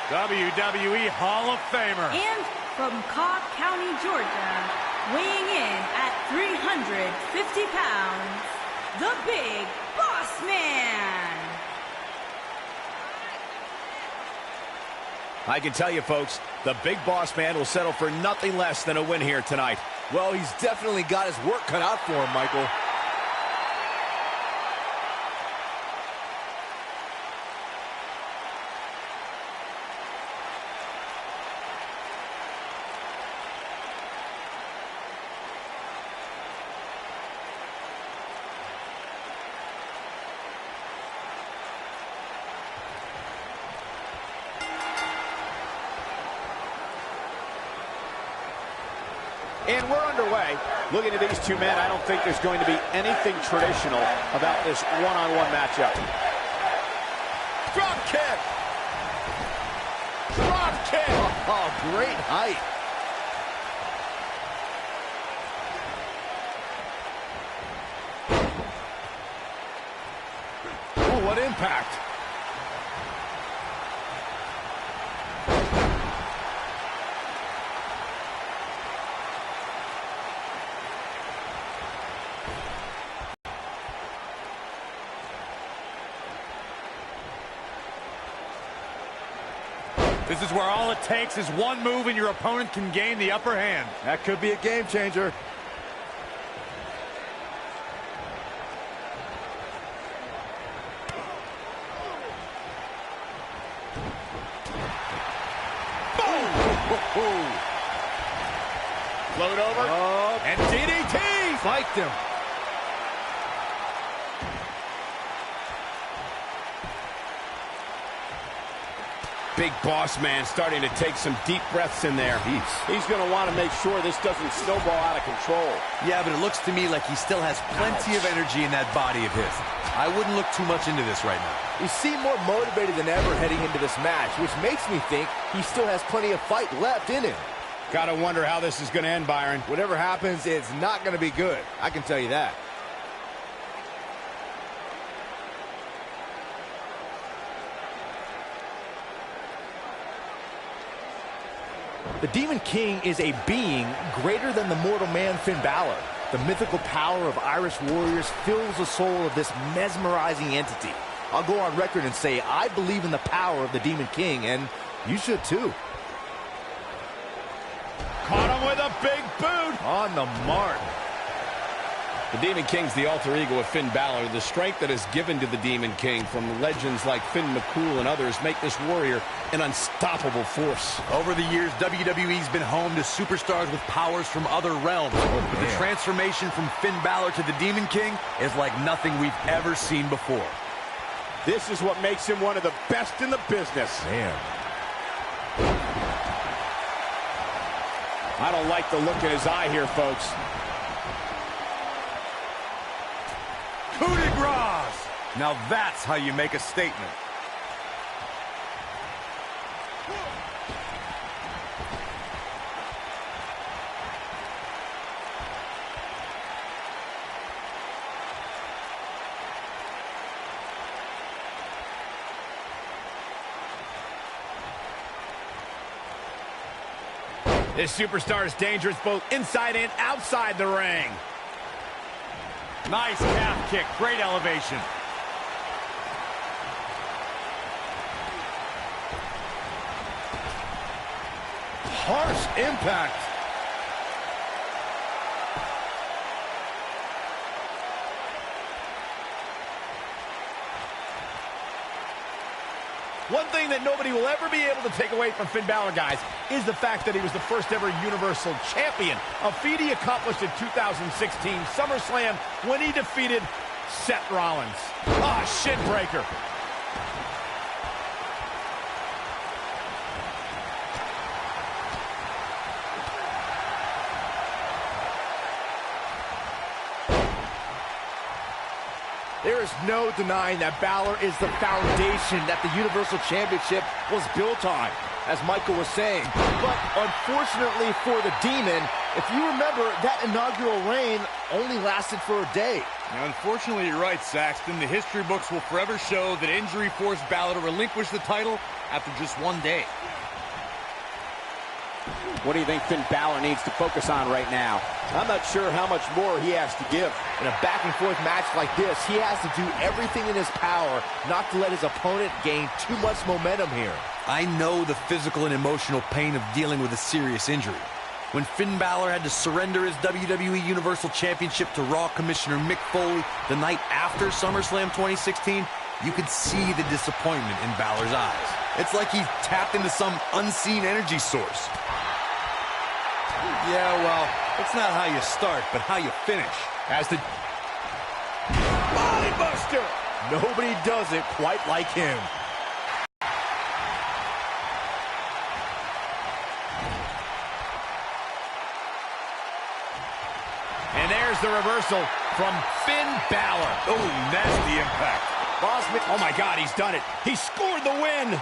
WWE Hall of Famer. And from Cobb County, Georgia, weighing in at 350 pounds, the Big Boss Man. I can tell you, folks, the Big Boss Man will settle for nothing less than a win here tonight. Well, he's definitely got his work cut out for him, Michael. And we're underway. Looking at these two men, I don't think there's going to be anything traditional about this one-on-one matchup. Drop kick! Drop kick! Oh, great height. Oh, what impact! This is where all it takes is one move and your opponent can gain the upper hand. That could be a game changer. Boom! Float over. And DDT! Spiked him. Big Boss Man starting to take some deep breaths in there. He's going to want to make sure this doesn't snowball out of control. Yeah, but it looks to me like he still has plenty of energy in that body of his. I wouldn't look too much into this right now. He seemed more motivated than ever heading into this match, which makes me think he still has plenty of fight left in him. Gotta wonder how this is going to end, Byron. Whatever happens, it's not going to be good. I can tell you that. The Demon King is a being greater than the mortal man Finn Balor. The mythical power of Irish warriors fills the soul of this mesmerizing entity. I'll go on record and say I believe in the power of the Demon King, and you should too. Caught him with a big boot. On the mark. The Demon King's the alter ego of Finn Balor. The strength that is given to the Demon King from legends like Finn McCool and others make this warrior an unstoppable force. Over the years, WWE's been home to superstars with powers from other realms. But the transformation from Finn Balor to the Demon King is like nothing we've ever seen before. This is what makes him one of the best in the business. Man. I don't like the look in his eye here, folks. Coup de grace! Now that's how you make a statement. This superstar is dangerous both inside and outside the ring. Nice calf kick, great elevation. Harsh impact. One thing that nobody will ever be able to take away from Finn Balor, guys, is the fact that he was the first ever Universal Champion, a feat he accomplished in 2016 SummerSlam when he defeated Seth Rollins. Ah, shin breaker. There is no denying that Balor is the foundation that the Universal Championship was built on, as Michael was saying. But unfortunately for the Demon, If you remember, that inaugural reign only lasted for a day. Now, unfortunately, you're right, Saxton. The history books will forever show that injury forced Balor to relinquish the title after just one day. What do you think Finn Balor needs to focus on right now? I'm not sure how much more he has to give. In a back-and-forth match like this, he has to do everything in his power not to let his opponent gain too much momentum here. I know the physical and emotional pain of dealing with a serious injury. When Finn Balor had to surrender his WWE Universal Championship to Raw Commissioner Mick Foley the night after SummerSlam 2016, you could see the disappointment in Balor's eyes. It's like he tapped into some unseen energy source. Yeah, well, it's not how you start, but how you finish. As the body buster. Nobody does it quite like him. And there's the reversal from Finn Balor. Oh, nasty impact. Bossman, oh my God, he's done it. He scored the win.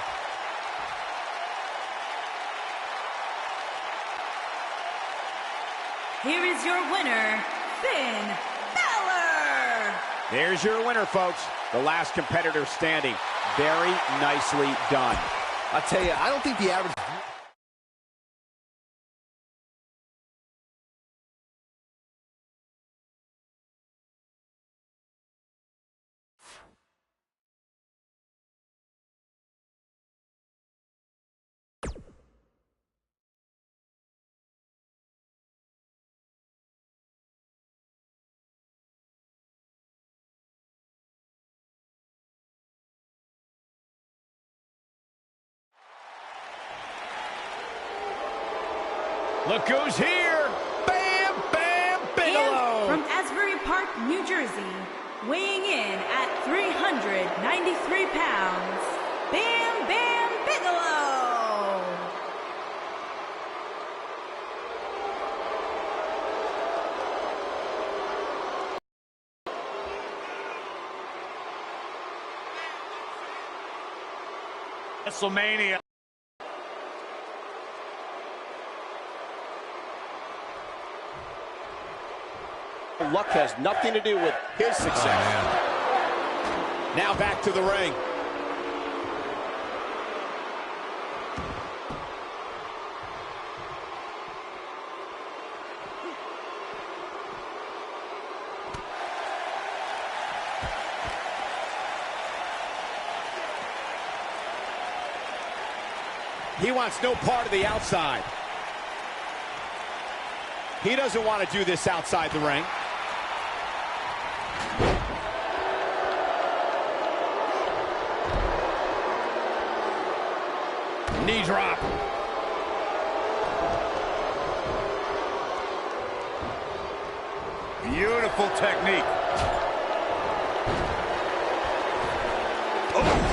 Here is your winner, Finn Balor. There's your winner, folks. The last competitor standing. Very nicely done. I'll tell you, I don't think the average... Look who's here. Bam, bam, Bigelow. And from Asbury Park, New Jersey, weighing in at 393 pounds, Bam Bam Bigelow. WrestleMania. Luck has nothing to do with his success. Now back to the ring. He wants no part of the outside. He doesn't want to do this outside the ring. Knee drop. Beautiful technique. Oh.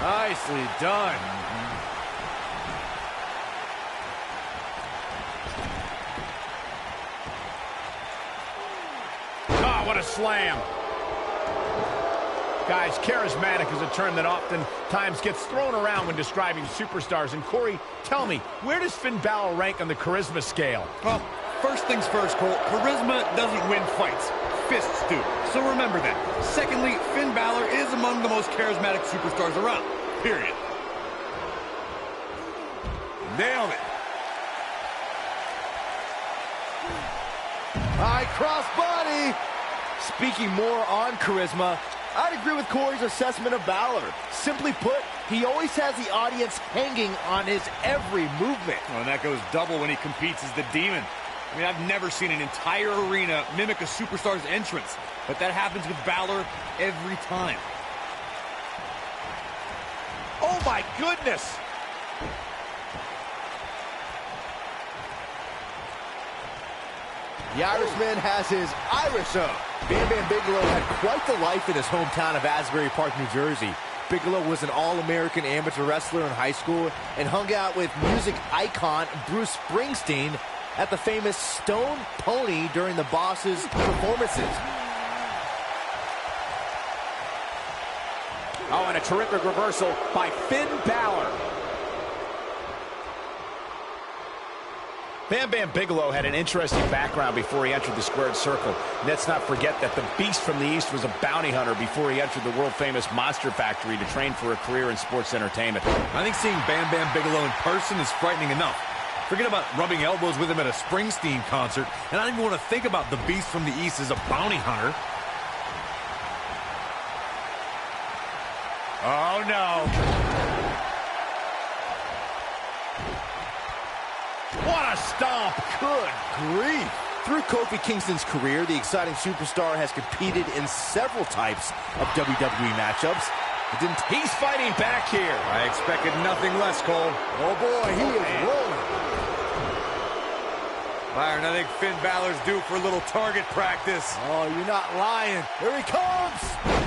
Nicely done. Oh, what a slam. Guys, charismatic is a term that oftentimes gets thrown around when describing superstars. And Corey, tell me, where does Finn Balor rank on the charisma scale? Well, first things first, Cole. Charisma doesn't win fights. Fists do. So remember that. Secondly, Finn Balor is among the most charismatic superstars around. Period. Nailed it. High cross body. Speaking more on charisma, I'd agree with Corey's assessment of Balor. Simply put, he always has the audience hanging on his every movement. Well, and that goes double when he competes as the Demon. I mean, I've never seen an entire arena mimic a superstar's entrance, but that happens with Balor every time. Oh, my goodness. The Irishman has his Irish up. Bam Bam Bigelow had quite the life in his hometown of Asbury Park, New Jersey. Bigelow was an All-American amateur wrestler in high school and hung out with music icon Bruce Springsteen at the famous Stone Pony during the Boss's performances. Oh, and a terrific reversal by Finn Balor. Bam Bam Bigelow had an interesting background before he entered the squared circle. Let's not forget that the Beast from the East was a bounty hunter before he entered the world-famous Monster Factory to train for a career in sports entertainment. I think seeing Bam Bam Bigelow in person is frightening enough. Forget about rubbing elbows with him at a Springsteen concert, and I don't even want to think about the Beast from the East as a bounty hunter. Oh, no. What a stomp. Good grief. Through Kofi Kingston's career, the exciting superstar has competed in several types of WWE matchups. He's fighting back here. I expected nothing less, Cole. Oh boy, he is rolling. Byron, I think Finn Balor's due for a little target practice. Oh, you're not lying. Here he comes.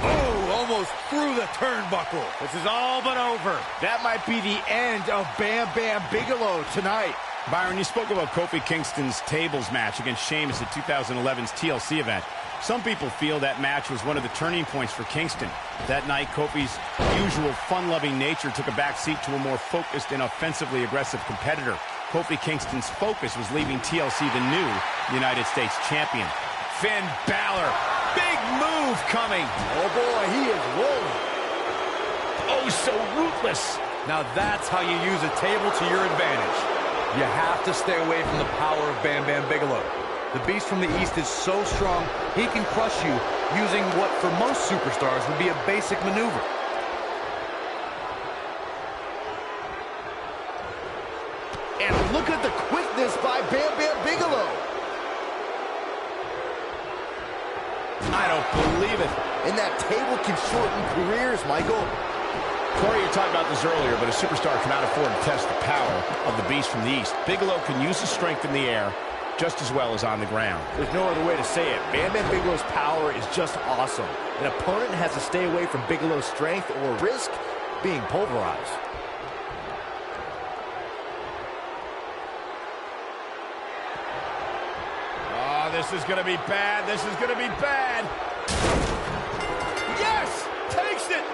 Oh, almost through the turnbuckle. This is all but over. That might be the end of Bam Bam Bigelow tonight. Byron, you spoke about Kofi Kingston's tables match against Sheamus at 2011's TLC event. Some people feel that match was one of the turning points for Kingston. That night, Kofi's usual fun-loving nature took a back seat to a more focused and offensively aggressive competitor. Kofi Kingston's focus was leaving TLC the new United States champion. Finn Balor, big move coming. Oh boy, he is rolling. Oh, so ruthless. Now that's how you use a table to your advantage. You have to stay away from the power of Bam Bam Bigelow. The Beast from the East is so strong, he can crush you using what for most superstars would be a basic maneuver. And look at the quickness by Bam Bam Bigelow. I don't believe it. And that table can shorten careers, Michael. Corey, you talked about this earlier, but a superstar cannot afford to test the power of the Beast from the East. Bigelow can use his strength in the air just as well as on the ground. There's no other way to say it. Bam Bam Bigelow's power is just awesome. An opponent has to stay away from Bigelow's strength or risk being pulverized. Oh, this is going to be bad. This is going to be bad. Yes! Takes it!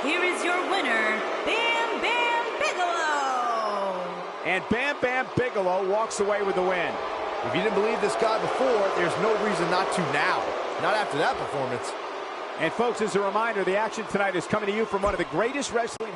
Here is your winner, Bam Bam Bigelow. And Bam Bam Bigelow walks away with the win. If you didn't believe this guy before, there's no reason not to now. Not after that performance. And folks, as a reminder, the action tonight is coming to you from one of the greatest wrestling...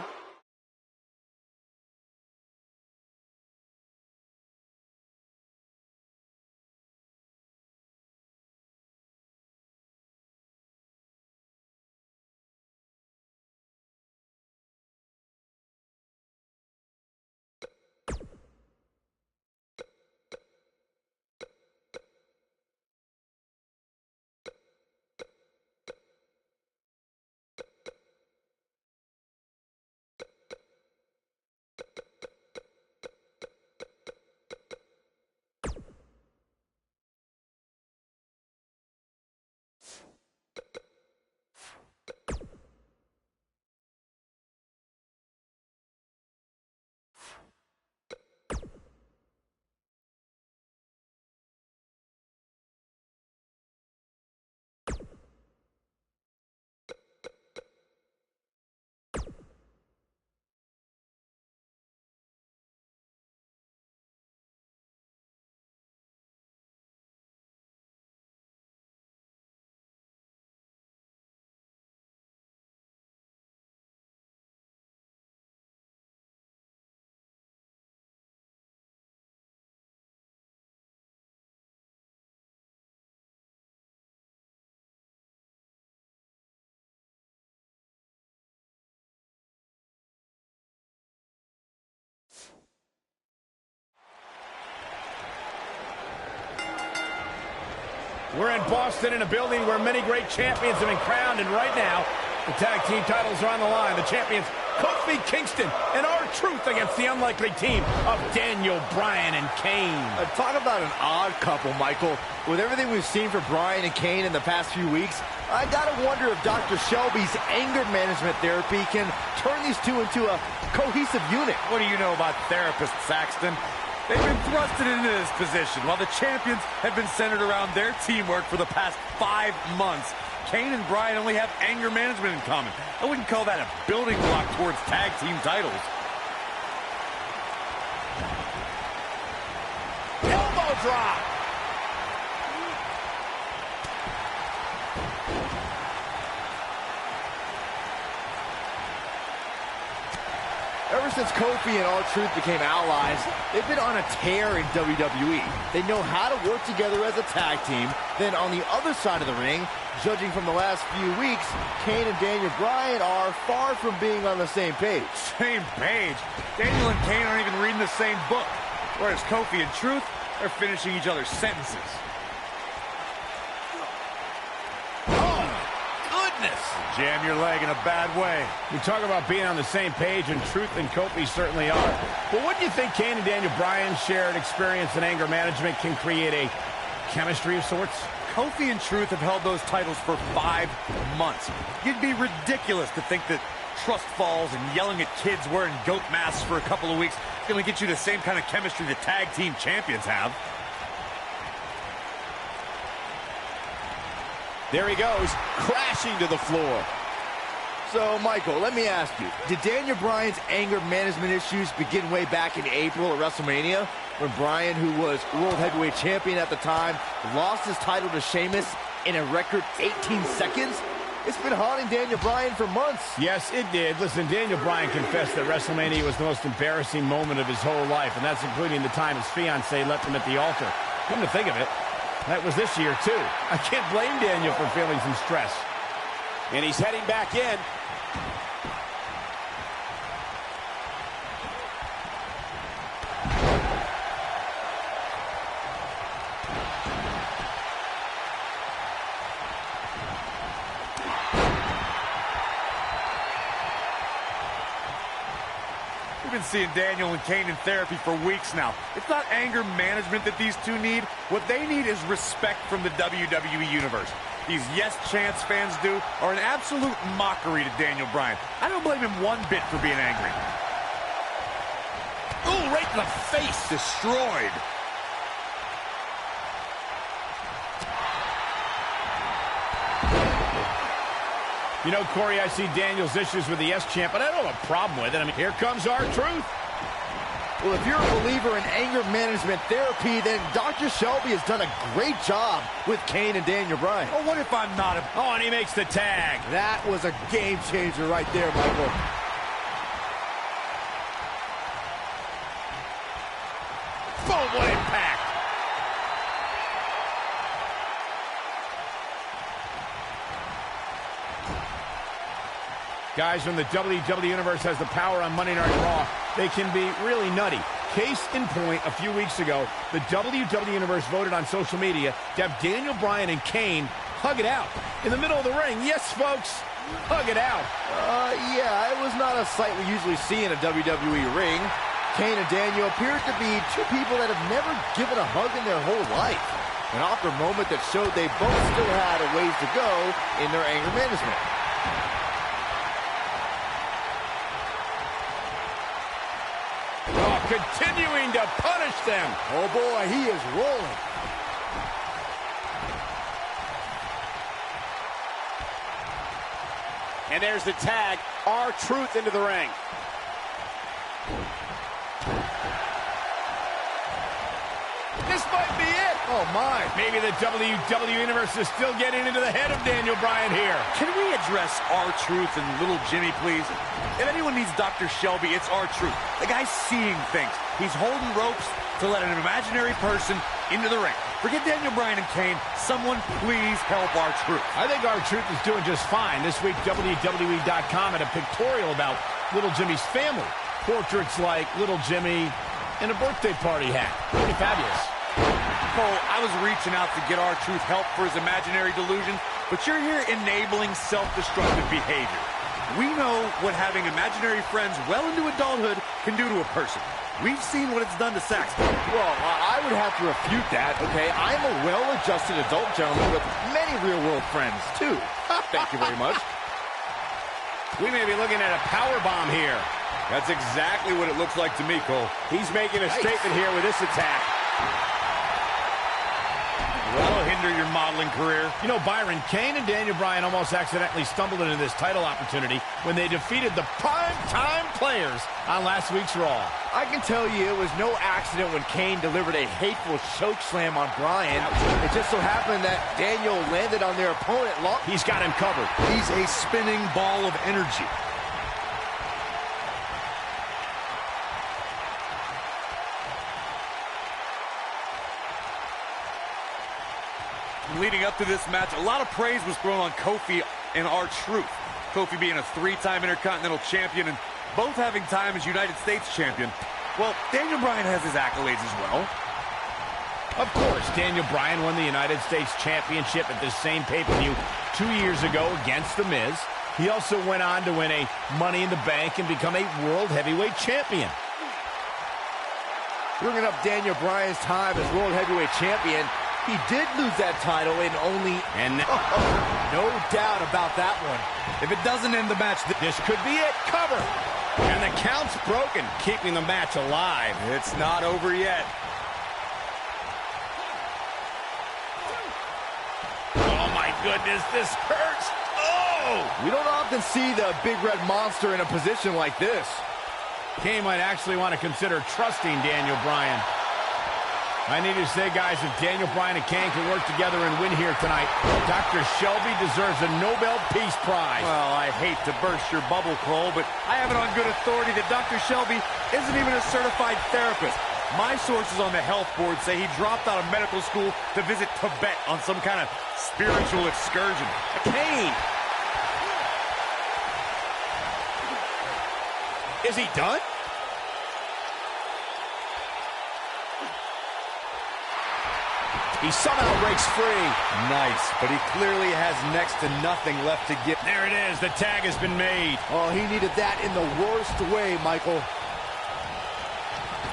We're in Boston in a building where many great champions have been crowned, and right now, the tag team titles are on the line. The champions Kofi Kingston and R-Truth against the unlikely team of Daniel Bryan and Kane. Talk about an odd couple, Michael. With everything we've seen from Bryan and Kane in the past few weeks, I gotta wonder if Dr. Shelby's anger management therapy can turn these two into a cohesive unit. What do you know about therapists, Saxton? They've been thrusted into this position while the champions have been centered around their teamwork for the past 5 months. Kane and Bryan only have anger management in common. I wouldn't call that a building block towards tag team titles. Elbow drop. Ever since Kofi and R-Truth became allies, they've been on a tear in WWE. They know how to work together as a tag team. Then on the other side of the ring, judging from the last few weeks, Kane and Daniel Bryan are far from being on the same page. Same page? Daniel and Kane aren't even reading the same book. Whereas Kofi and Truth are finishing each other's sentences. Jam your leg in a bad way. We talk about being on the same page, and Truth and Kofi certainly are. But wouldn't you think Kane and Daniel Bryan's shared experience in anger management can create a chemistry of sorts? Kofi and Truth have held those titles for 5 months. It'd be ridiculous to think that trust falls and yelling at kids wearing goat masks for a couple of weeks is going to get you the same kind of chemistry the tag team champions have. There he goes, crashing to the floor. So, Michael, let me ask you, did Daniel Bryan's anger management issues begin way back in April at WrestleMania, when Bryan, who was World Heavyweight Champion at the time, lost his title to Sheamus in a record 18 seconds? It's been haunting Daniel Bryan for months. Yes, it did. Listen, Daniel Bryan confessed that WrestleMania was the most embarrassing moment of his whole life, and that's including the time his fiancée left him at the altar. Come to think of it, that was this year, too. I can't blame Daniel for feeling some stress. And he's heading back in. We've been seeing Daniel and Kane in therapy for weeks now. It's not anger management that these two need. What they need is respect from the WWE Universe. These Yes Chance fans do are an absolute mockery to Daniel Bryan. I don't blame him one bit for being angry. Ooh, right in the face. Destroyed. You know, Corey, I see Daniel's issues with the Yes Champ, but I don't have a problem with it. I mean, here comes R-Truth. Well, if you're a believer in anger management therapy, then Dr. Shelby has done a great job with Kane and Daniel Bryan. Oh, what if I'm not a... Oh, and he makes the tag. That was a game changer right there, Michael. Boom, what impact. Guys, when the WWE Universe has the power on Monday Night Raw, they can be really nutty. Case in point, a few weeks ago, the WWE Universe voted on social media to have Daniel Bryan and Kane hug it out in the middle of the ring. Yes, folks, hug it out. Yeah, it was not a sight we usually see in a WWE ring. Kane and Daniel appeared to be two people that have never given a hug in their whole life. An awkward moment that showed they both still had a ways to go in their anger management. Continuing to punish them. Oh boy, he is rolling. And there's the tag, R-Truth into the ring. This might be it. Oh, my. Maybe the WWE Universe is still getting into the head of Daniel Bryan here. Can we address R-Truth and Little Jimmy, please? If anyone needs Dr. Shelby, it's R-Truth. The guy's seeing things. He's holding ropes to let an imaginary person into the ring. Forget Daniel Bryan and Kane. Someone please help R-Truth. I think R-Truth is doing just fine. This week, WWE.com had a pictorial about Little Jimmy's family. Portraits like Little Jimmy and a birthday party hat. Pretty fabulous. Cole, I was reaching out to get R-Truth help for his imaginary delusion, but you're here enabling self-destructive behavior. We know what having imaginary friends well into adulthood can do to a person. We've seen what it's done to Saxton. Well, I would have to refute that, okay? I'm a well-adjusted adult gentleman with many real-world friends, too. Thank you very much. We may be looking at a power bomb here. That's exactly what it looks like to me, Cole. He's making a statement here with this attack. That'll hinder your modeling career. You know, Byron, Kane and Daniel Bryan almost accidentally stumbled into this title opportunity when they defeated the prime-time players on last week's Raw. I can tell you it was no accident when Kane delivered a hateful choke slam on Bryan. It just so happened that Daniel landed on their opponent. He's got him covered. He's a spinning ball of energy. Leading up to this match, a lot of praise was thrown on Kofi and R-Truth. Kofi being a three-time Intercontinental Champion and both having time as United States Champion. Well, Daniel Bryan has his accolades as well. Of course, Daniel Bryan won the United States Championship at this same pay-per-view 2 years ago against The Miz. He also went on to win a Money in the Bank and become a World Heavyweight Champion. Bringing up Daniel Bryan's time as World Heavyweight Champion, he did lose that title in only... no doubt about that one. If it doesn't end the match, This could be it. Cover. And the count's broken, keeping the match alive. it's not over yet. Oh, my goodness, this hurts. Oh! We don't often see the big red monster in a position like this. Kane might actually want to consider trusting Daniel Bryan. I need to say, guys, if Daniel Bryan and Kane can work together and win here tonight, Dr. Shelby deserves a Nobel Peace Prize. Well, I hate to burst your bubble, Cole, but I have it on good authority that Dr. Shelby isn't even a certified therapist. My sources on the health board say he dropped out of medical school to visit Tibet on some kind of spiritual excursion. Kane! Is he done? He somehow breaks free. Nice, but he clearly has next to nothing left to give. There it is. The tag has been made. Oh, he needed that in the worst way, Michael.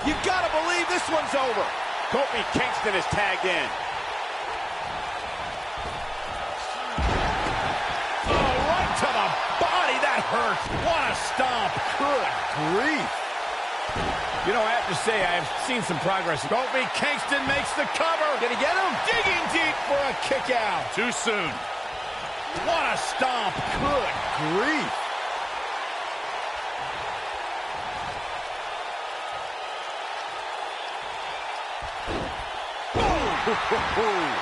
You've got to believe this one's over. Kofi Kingston is tagged in. Oh, right to the body. That hurts. What a stomp. Good grief. You know, I have to say, I have seen some progress. Kofi Kingston makes the cover. Did he get him? Digging deep for a kick out. Too soon. What a stomp. Good grief.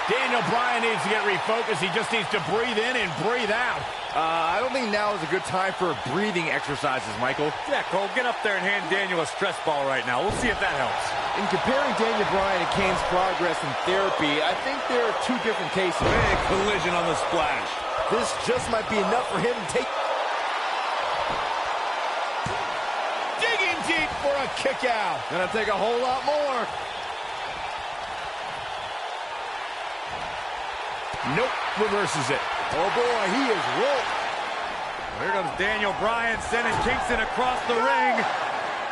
Daniel Bryan needs to get refocused. He just needs to breathe in and breathe out. I don't think now is a good time for breathing exercises, Michael. Yeah, Cole, get up there and hand Daniel a stress ball right now. We'll see if that helps. In comparing Daniel Bryan and Kane's progress in therapy, I think there are two different cases. Big collision on the splash. This just might be enough for him to take... Digging deep for a kick out. Gonna take a whole lot more. Nope, reverses it. Oh boy, he is rolling. Here comes Daniel Bryan sending Kingston across the ring.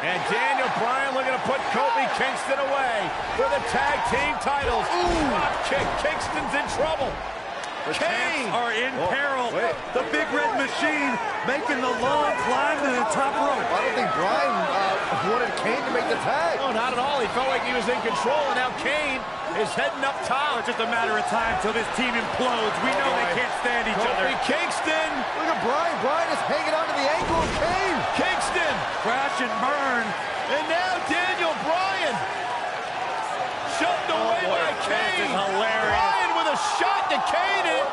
And Daniel Bryan looking to put Kofi Kingston away for the tag team titles. Ooh, drop kick. Kingston's in trouble. The Kane champs are in peril. wait. The Big Red Machine making the long climb to the top rope. I don't think Bryan wanted Kane to make the tag. No, not at all. He felt like he was in control, and now Kane is heading up top. It's just a matter of time till this team implodes. We know they can't stand each other. Kofi Kingston. Look at Bryan. Bryan is hanging onto the ankle of Kane. Kingston. Crash and burn. And now Daniel Bryan. Shoved away by Kane. This is hilarious. Bryan with a shot to Kane.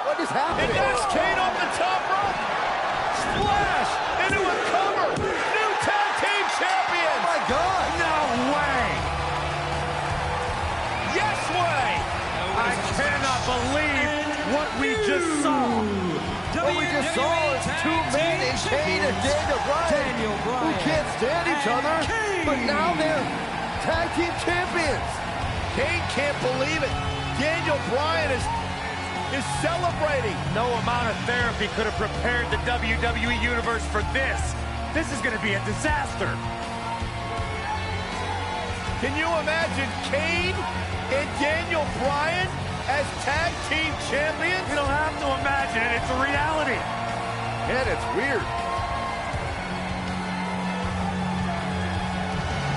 What is happening? And that's Kane off the top rope. Splash into a cover. New tag team champion. Oh my God. No way. Yes way. I cannot believe what we just saw. What we just saw is two men in Kane and Daniel Bryan who can't stand each other, but now they're tag team champions. Kane can't believe it. Daniel Bryan is is celebrating. No amount of therapy could have prepared the WWE Universe for this. This is going to be a disaster. Can you imagine Kane and Daniel Bryan as tag team champions? You don't have to imagine it. It's a reality. And it's weird.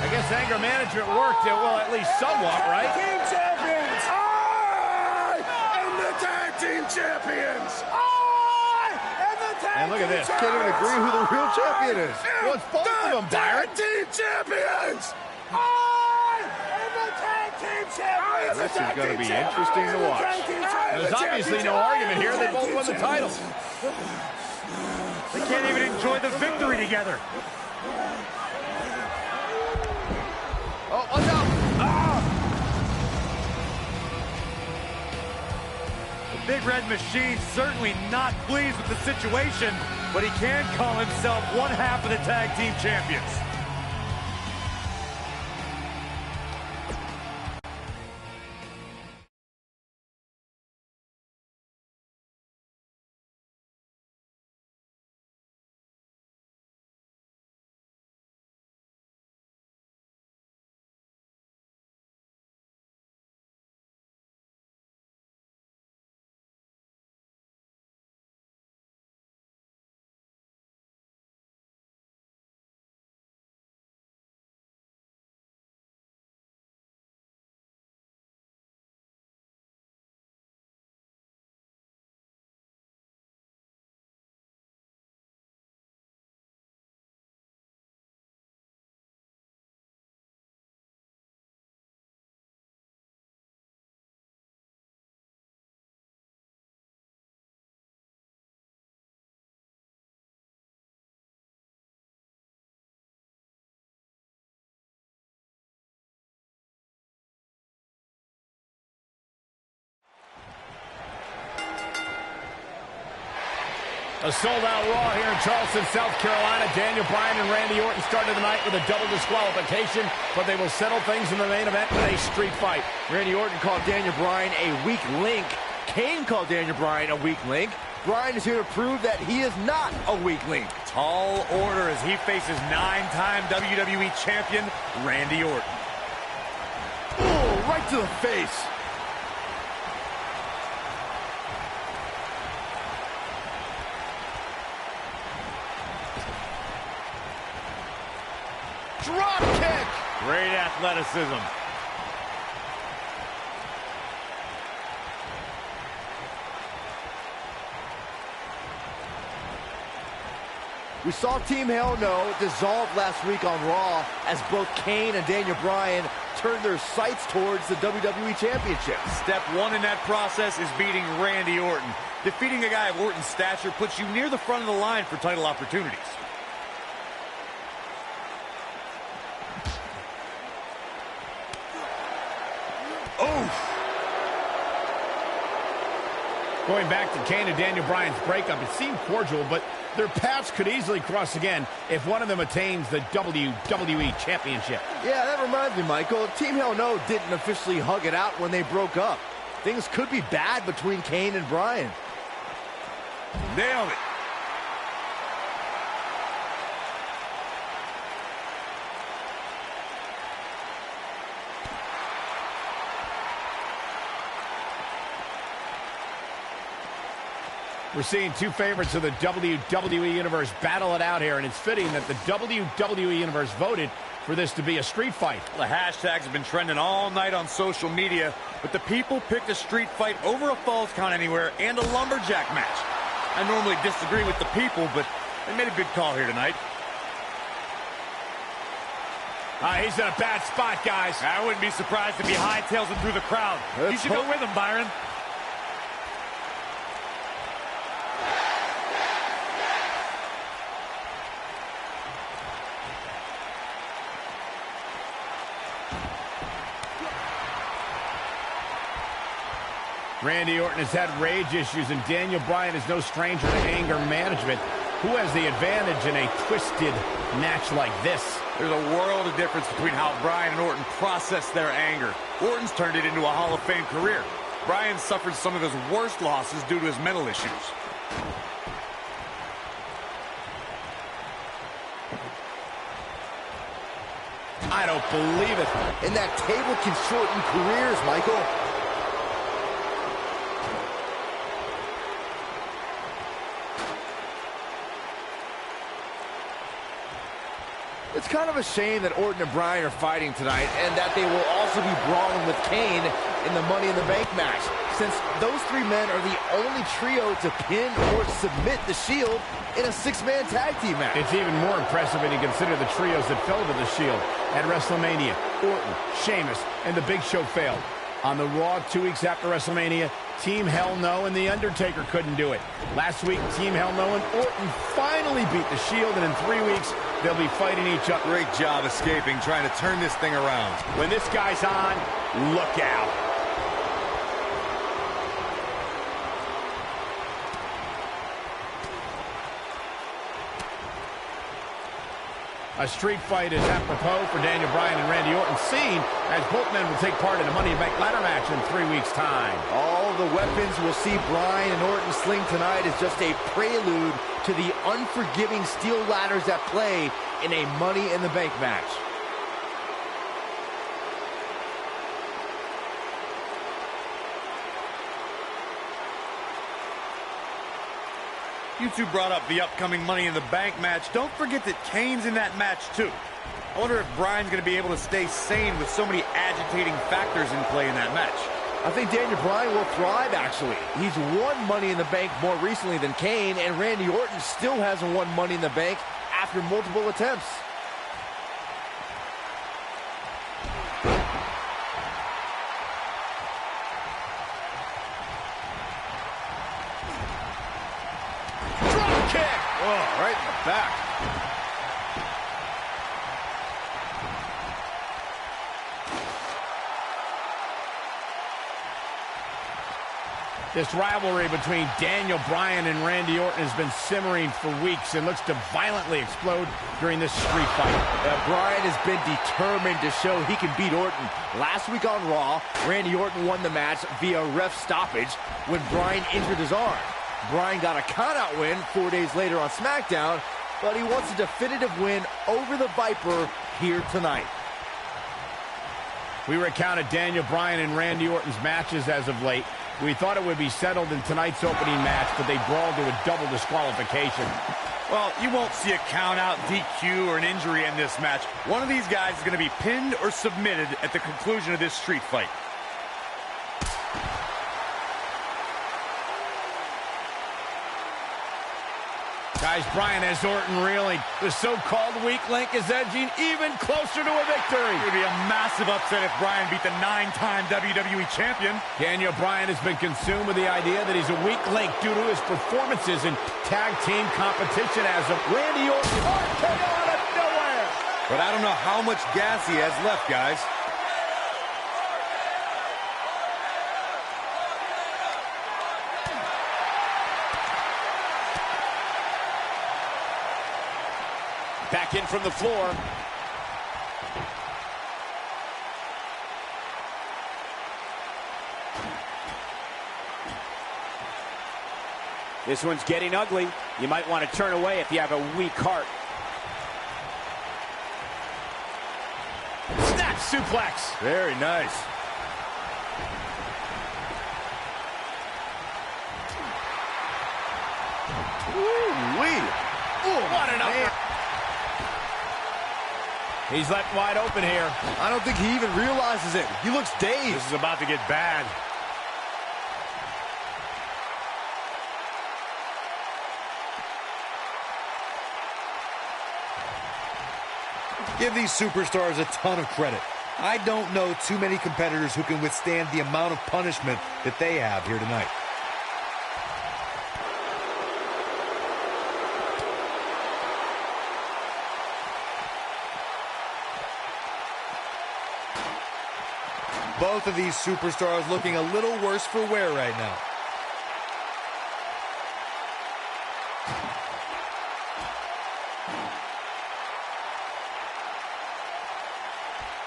I guess anger management worked, well, at least somewhat, right? Team champions! I am the tag team champions! I am the tag And look at this. Can't even agree who the real champion is. Well, it's both of them, Byron. Tag team champions! I am the tag team champions! This is going to be interesting to watch. There's obviously no argument here. They both won the titles. They can't even enjoy the victory together. Oh, watch out! The Big Red Machine certainly not pleased with the situation, but he can call himself one half of the tag team champions. A sold-out Raw here in Charleston, South Carolina. Daniel Bryan and Randy Orton started the night with a double disqualification, but they will settle things in the main event with a street fight. Randy Orton called Daniel Bryan a weak link. Kane called Daniel Bryan a weak link. Bryan is here to prove that he is not a weak link. Tall order as he faces 9-time WWE champion Randy Orton. Oh, right to the face. Drop kick! Great athleticism. We saw Team Hell No dissolve last week on Raw as both Kane and Daniel Bryan turned their sights towards the WWE Championship. Step one in that process is beating Randy Orton. Defeating a guy of Orton's stature puts you near the front of the line for title opportunities. Going back to Kane and Daniel Bryan's breakup, it seemed cordial, but their paths could easily cross again if one of them attains the WWE Championship. Yeah, that reminds me, Michael. Team Hell No didn't officially hug it out when they broke up. Things could be bad between Kane and Bryan. Nailed it. We're seeing two favorites of the WWE Universe battle it out here, and it's fitting that the WWE Universe voted for this to be a street fight. The hashtags have been trending all night on social media, but the people picked a street fight over a Falls Count Anywhere and a lumberjack match. I normally disagree with the people, but they made a good call here tonight. He's in a bad spot, guys. I wouldn't be surprised if he hightails him through the crowd. You should go with him, Byron. Randy Orton has had rage issues, and Daniel Bryan is no stranger to anger management. Who has the advantage in a twisted match like this? There's a world of difference between how Bryan and Orton process their anger. Orton's turned it into a Hall of Fame career. Bryan suffered some of his worst losses due to his mental issues. I don't believe it. And that table can shorten careers, Michael. It's kind of a shame that Orton and Bryan are fighting tonight and that they will also be brawling with Kane in the Money in the Bank match, since those three men are the only trio to pin or submit the Shield in a six-man tag team match. It's even more impressive when you consider the trios that fell to the Shield at WrestleMania. Orton, Sheamus, and The Big Show failed. On the Raw 2 weeks after WrestleMania, Team Hell No and The Undertaker couldn't do it. Last week, Team Hell No and Orton finally beat the Shield, and in 3 weeks, they'll be fighting each other. Great job escaping, trying to turn this thing around. When this guy's on, look out. A street fight is apropos for Daniel Bryan and Randy Orton, seen as both men will take part in a Money in the Bank ladder match in 3 weeks' time. All the weapons we'll see Bryan and Orton sling tonight is just a prelude to the unforgiving steel ladders at play in a Money in the Bank match. You two brought up the upcoming Money in the Bank match. Don't forget that Kane's in that match, too. I wonder if Bryan's going to be able to stay sane with so many agitating factors in play in that match. I think Daniel Bryan will thrive, actually. He's won Money in the Bank more recently than Kane, and Randy Orton still hasn't won Money in the Bank after multiple attempts. Oh, right in the back. This rivalry between Daniel Bryan and Randy Orton has been simmering for weeks and looks to violently explode during this street fight. Bryan has been determined to show he can beat Orton. Last week on Raw, Randy Orton won the match via ref stoppage when Bryan injured his arm. Bryan got a count-out win 4 days later on SmackDown, but he wants a definitive win over the Viper here tonight. We recounted Daniel Bryan and Randy Orton's matches as of late. We thought it would be settled in tonight's opening match, but they brawled to a double disqualification. Well, you won't see a count-out, DQ, or an injury in this match. One of these guys is going to be pinned or submitted at the conclusion of this street fight. Guys, Bryan has Orton reeling. The so-called weak link is edging even closer to a victory. It would be a massive upset if Bryan beat the 9-time WWE champion. Daniel Bryan has been consumed with the idea that he's a weak link due to his performances in tag team competition as of Randy Orton. RKO out of nowhere. But I don't know how much gas he has left, guys. Back in from the floor. This one's getting ugly. You might want to turn away if you have a weak heart. Snap suplex. Very nice. Ooh-wee. Ooh, what an upper. He's left wide open here. I don't think he even realizes it. He looks dazed. This is about to get bad. Give these superstars a ton of credit. I don't know too many competitors who can withstand the amount of punishment that they have here tonight. Both of these superstars looking a little worse for wear right now.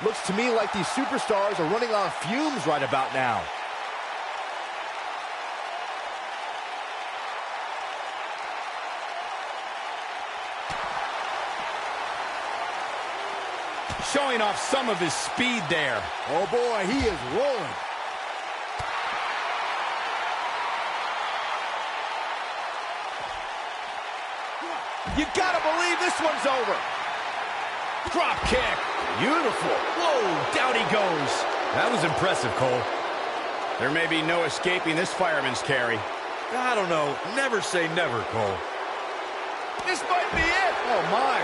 Looks to me like these superstars are running on fumes right about now. showing off some of his speed there. Oh, boy, he is rolling. You gotta believe this one's over. Drop kick. Beautiful. Whoa, down he goes. That was impressive, Cole. There may be no escaping this fireman's carry. I don't know. Never say never, Cole. This might be it. Oh, my.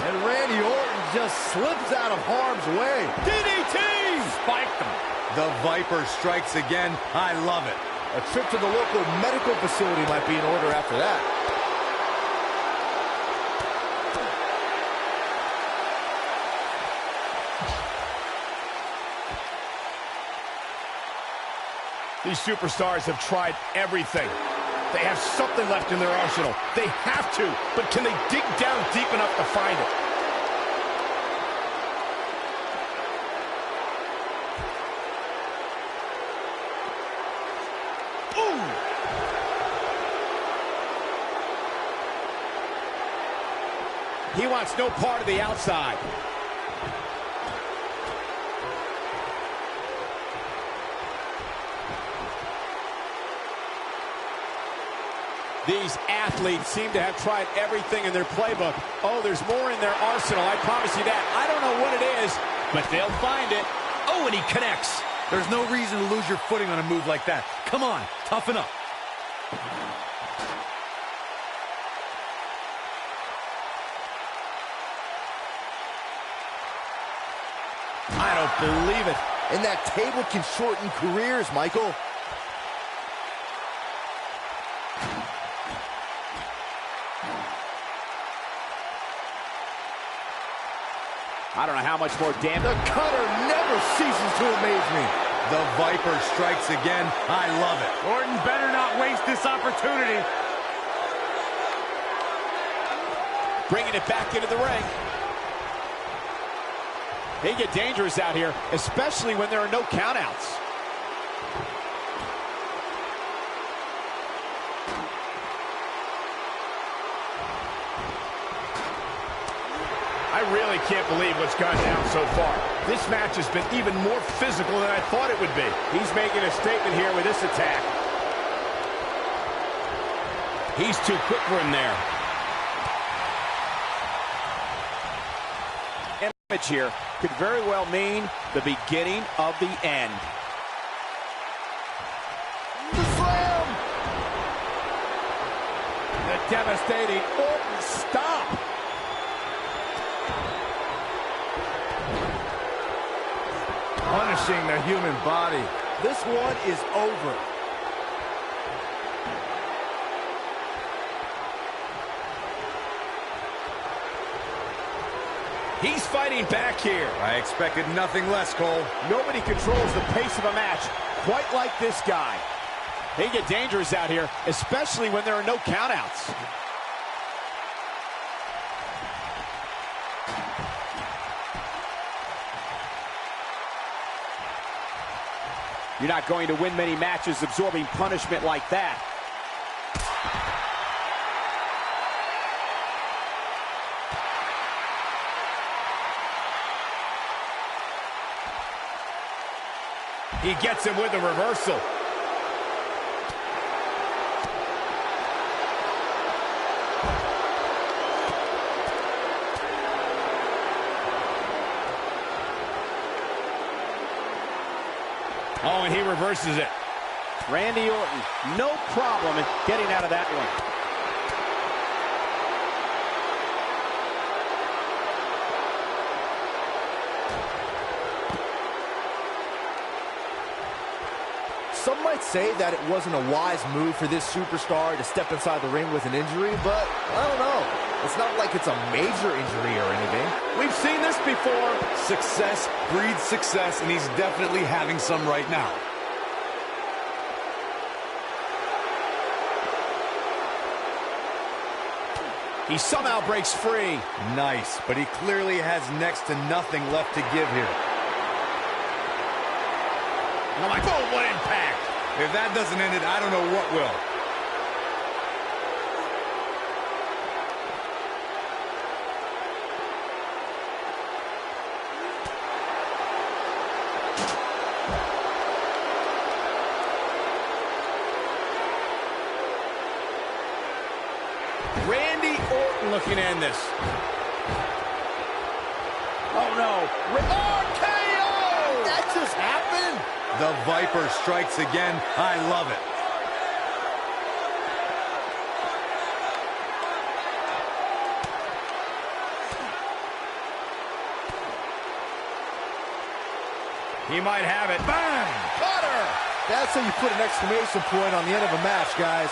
And Randy Orton just slips out of harm's way. DDT! Spiked him. The Viper strikes again. I love it. A trip to the local medical facility might be in order after that. These superstars have tried everything. They have something left in their arsenal. They have to, but can they dig down deep enough to find it? Ooh! He wants no part of the outside. These athletes seem to have tried everything in their playbook. Oh, there's more in their arsenal, I promise you that. I don't know what it is, but they'll find it. Oh, and he connects. There's no reason to lose your footing on a move like that. Come on, toughen up. I don't believe it. And that table can shorten careers, Michael. I don't know how much more damage. The cutter never ceases to amaze me. The Viper strikes again. I love it. Orton better not waste this opportunity. Bringing it back into the ring. They get dangerous out here, especially when there are no countouts. I really can't believe what's gone down so far. This match has been even more physical than I thought it would be. He's making a statement here with this attack. He's too quick for him there. Image here could very well mean the beginning of the end. The slam! The devastating Orton stop. Punishing the human body. This one is over. He's fighting back here. I expected nothing less, Cole. Nobody controls the pace of a match quite like this guy. They get dangerous out here, especially when there are no countouts. You're not going to win many matches absorbing punishment like that. He gets him with a reversal. Oh, and he reverses it. Randy Orton, no problem in getting out of that one. Some might say that it wasn't a wise move for this superstar to step inside the ring with an injury, but I don't know. It's not like it's a major injury or anything. We've seen this before. Success breeds success, and he's definitely having some right now. He somehow breaks free. Nice, but he clearly has next to nothing left to give here. Oh my God, what impact! If that doesn't end it, I don't know what will. Randy Orton looking to end this. Oh, no. RKO! That just happened? The Viper strikes again. I love it. He might have it. Bang! Cutter! That's how you put an exclamation point on the end of a match, guys.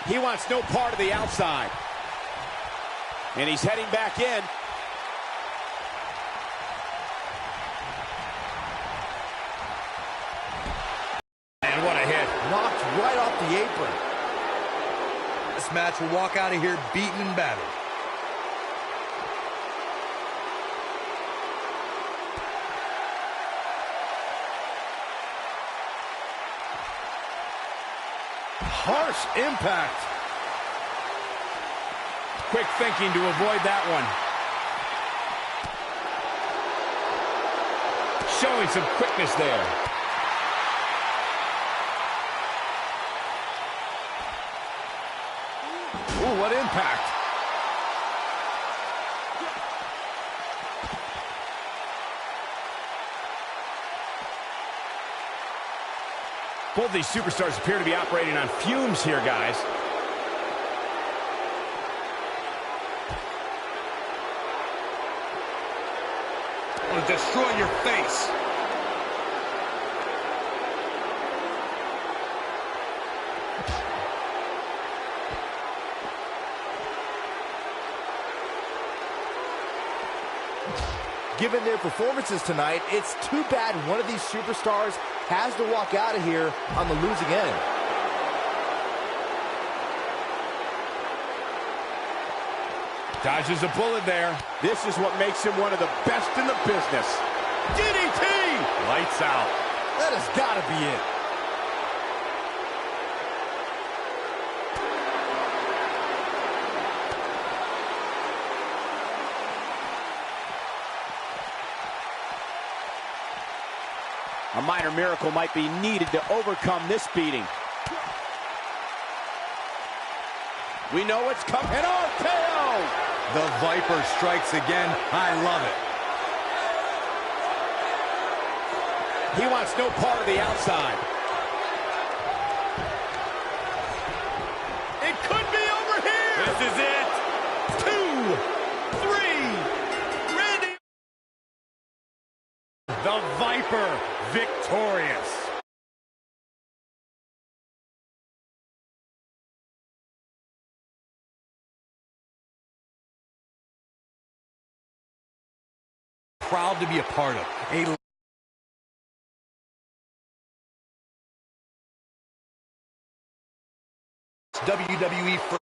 He wants no part of the outside. And he's heading back in. And what a hit. Knocked right off the apron. This match will walk out of here beaten and battered. Harsh impact. Quick thinking to avoid that one. Showing some quickness there. Ooh, what impact. Both these superstars appear to be operating on fumes here, guys. I'm gonna destroy your face. Given their performances tonight, it's too bad one of these superstars has to walk out of here on the losing end. Dodges a bullet there. This is what makes him one of the best in the business. DDT! Lights out. That has got to be it. A minor miracle might be needed to overcome this beating. We know what's coming. An RKO! The Viper strikes again. I love it. He wants no part of the outside. It could be over here. This is it. 2, 3. Randy. The Viper victorious. Proud to be a part of a WWE